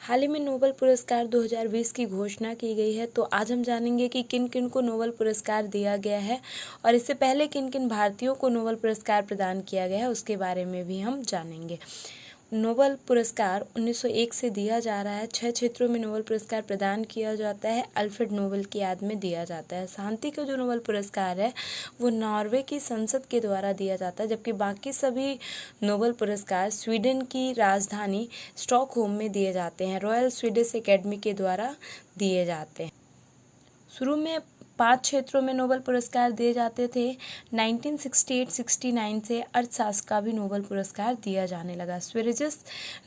हाल ही में नोबेल पुरस्कार 2020 की घोषणा की गई है। तो आज हम जानेंगे कि किन किन को नोबेल पुरस्कार दिया गया है और इससे पहले किन किन भारतीयों को नोबेल पुरस्कार प्रदान किया गया है उसके बारे में भी हम जानेंगे। नोबेल पुरस्कार 1901 से दिया जा रहा है। 6 क्षेत्रों में नोबेल पुरस्कार प्रदान किया जाता है। अल्फ्रेड नोबेल की याद में दिया जाता है। शांति का जो नोबेल पुरस्कार है वो नॉर्वे की संसद के द्वारा दिया जाता है, जबकि बाकी सभी नोबेल पुरस्कार स्वीडन की राजधानी स्टॉकहोम में दिए जाते हैं। रॉयल स्वीडिश एकेडमी के द्वारा दिए जाते हैं। शुरू में 5 क्षेत्रों में नोबेल पुरस्कार दिए जाते थे। 1968-69 से अर्थशास्त्र का भी नोबेल पुरस्कार दिया जाने लगा। स्वेरिजेस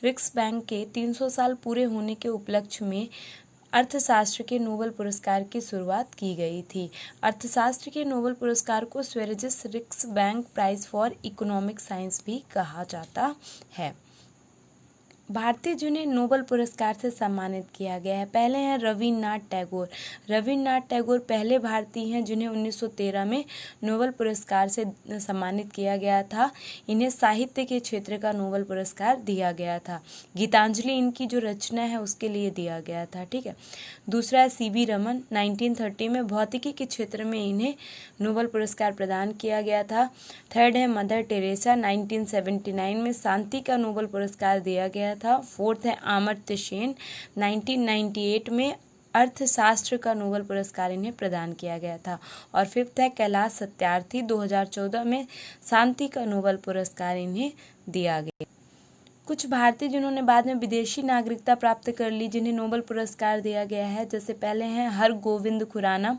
रिक्सबैंक के 300 साल पूरे होने के उपलक्ष्य में अर्थशास्त्र के नोबेल पुरस्कार की शुरुआत की गई थी। अर्थशास्त्र के नोबेल पुरस्कार को Sveriges Riksbank prize for economic science भी कहा जाता है। भारतीय जिन्हें नोबेल पुरस्कार से सम्मानित किया गया है, पहले हैं रवीन्द्रनाथ टैगोर। रवीन्द्रनाथ टैगोर पहले भारतीय हैं जिन्हें 1913 में नोबेल पुरस्कार से सम्मानित किया गया था। इन्हें साहित्य के क्षेत्र का नोबेल पुरस्कार दिया गया था। गीतांजलि इनकी जो रचना है उसके लिए दिया गया था। ठीक है। दूसरा है सीवी रमन। 1930 में भौतिकी के क्षेत्र में इन्हें नोबेल पुरस्कार प्रदान किया गया था। थर्ड है मदर टेरेसा। 1979 में शांति का नोबेल पुरस्कार दिया गया था। फोर्थ है अमर्त्य सेन। 1998 में अर्थशास्त्र का नोबेल पुरस्कार इन्हें प्रदान किया गया था। और फिफ्थ है कैलाश सत्यार्थी। 2014 में शांति का नोबेल पुरस्कार इन्हें दिया गया। कुछ भारतीय जिन्होंने बाद में विदेशी नागरिकता प्राप्त कर ली, जिन्हें नोबेल पुरस्कार दिया गया है, जैसे पहले हैं हरगोविंद खुराना।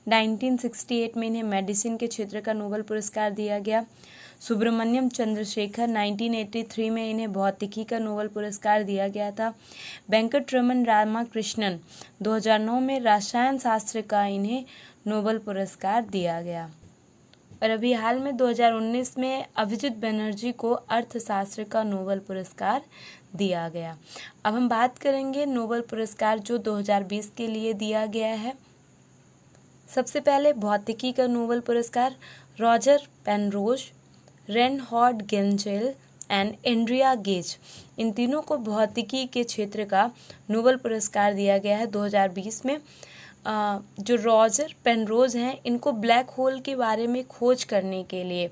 1968 में इन्हें मेडिसिन के क्षेत्र का नोबेल पुरस्कार दिया गया। सुब्रमण्यम चंद्रशेखर। 1983 में इन्हें भौतिकी का नोबेल पुरस्कार दिया गया था। वेंकटरमन रामाकृष्णन। 2009 में रसायन शास्त्र का इन्हें नोबेल पुरस्कार दिया गया। और अभी हाल में 2019 में अभिजीत बनर्जी को अर्थशास्त्र का नोबेल पुरस्कार दिया गया। अब हम बात करेंगे नोबेल पुरस्कार जो 2020 के लिए दिया गया है। सबसे पहले भौतिकी का नोबेल पुरस्कार Roger Penrose, Reinhard Genzel and Andrea Ghez, इन तीनों को भौतिकी के क्षेत्र का नोबेल पुरस्कार दिया गया है 2020 में। जो रॉजर पेनरोज हैं, इनको ब्लैक होल के बारे में खोज करने के लिए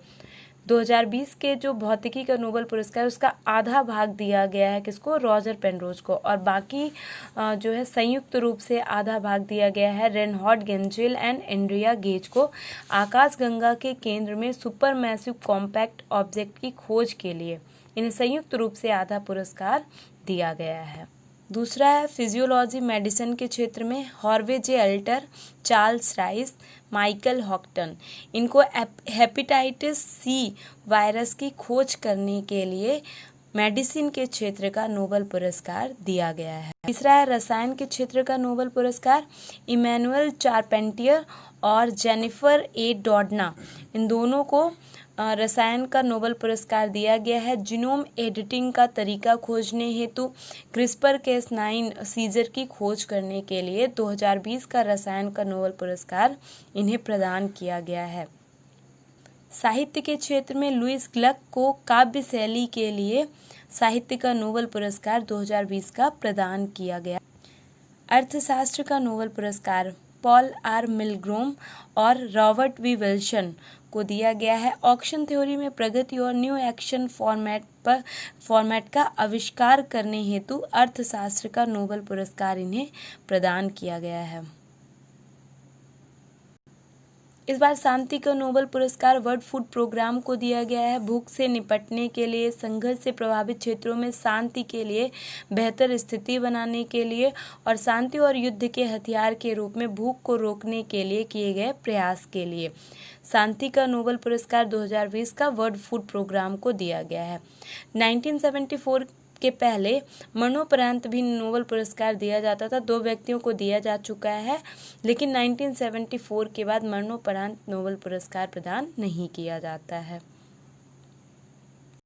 2020 के जो भौतिकी का नोबेल पुरस्कार उसका आधा भाग दिया गया है किसको, रॉजर पेनरोज को, और बाकी जो है संयुक्त रूप से आधा भाग दिया गया है रेनहॉर्ड गेंजेल एंड एंड्रिया गेज को आकाशगंगा के केंद्र में सुपर मैसिव कॉम्पैक्ट ऑब्जेक्ट की खोज के लिए। इन्हें संयुक्त रूप से आधा पुरस्कार दिया गया है। दूसरा है फिजियोलॉजी मेडिसिन के क्षेत्र में हॉर्वे जे अल्टर, चार्ल्स राइस, माइकल हॉक्टन। इनको हेपेटाइटिस सी वायरस की खोज करने के लिए मेडिसिन के क्षेत्र का नोबेल पुरस्कार दिया गया है। तीसरा है रसायन के क्षेत्र का नोबेल पुरस्कार इमैनुअल चारपेंटियर और जेनिफर ए डॉडना, इन दोनों को रसायन का नोबेल पुरस्कार दिया गया है। जीनोम एडिटिंग का तरीका खोजने हेतु क्रिस्पर-Cas9 सीजर की खोज करने के लिए 2020 का रसायन का नोबेल पुरस्कार इन्हें प्रदान किया गया है। साहित्य के क्षेत्र में लुईस ग्लक को काव्य शैली के लिए साहित्य का नोबेल पुरस्कार 2020 का प्रदान किया गया। अर्थशास्त्र का नोबेल पुरस्कार पॉल आर मिलग्रोम और रॉबर्ट वी विल्सन को दिया गया है। ऑक्शन थ्योरी में प्रगति और न्यू एक्शन फॉर्मेट का आविष्कार करने हेतु अर्थशास्त्र का नोबेल पुरस्कार इन्हें प्रदान किया गया है। इस बार शांति का नोबेल पुरस्कार वर्ल्ड फूड प्रोग्राम को दिया गया है। भूख से निपटने के लिए, संघर्ष से प्रभावित क्षेत्रों में शांति के लिए बेहतर स्थिति बनाने के लिए और शांति और युद्ध के हथियार के रूप में भूख को रोकने के लिए किए गए प्रयास के लिए शांति का नोबेल पुरस्कार 2020 का वर्ल्ड फूड प्रोग्राम को दिया गया है। 1974 के पहले मरणोपरांत भी नोबेल पुरस्कार दिया जाता था। 2 व्यक्तियों को दिया जा चुका है, लेकिन 1974 के बाद मरणोपरांत नोबेल पुरस्कार प्रदान नहीं किया जाता है।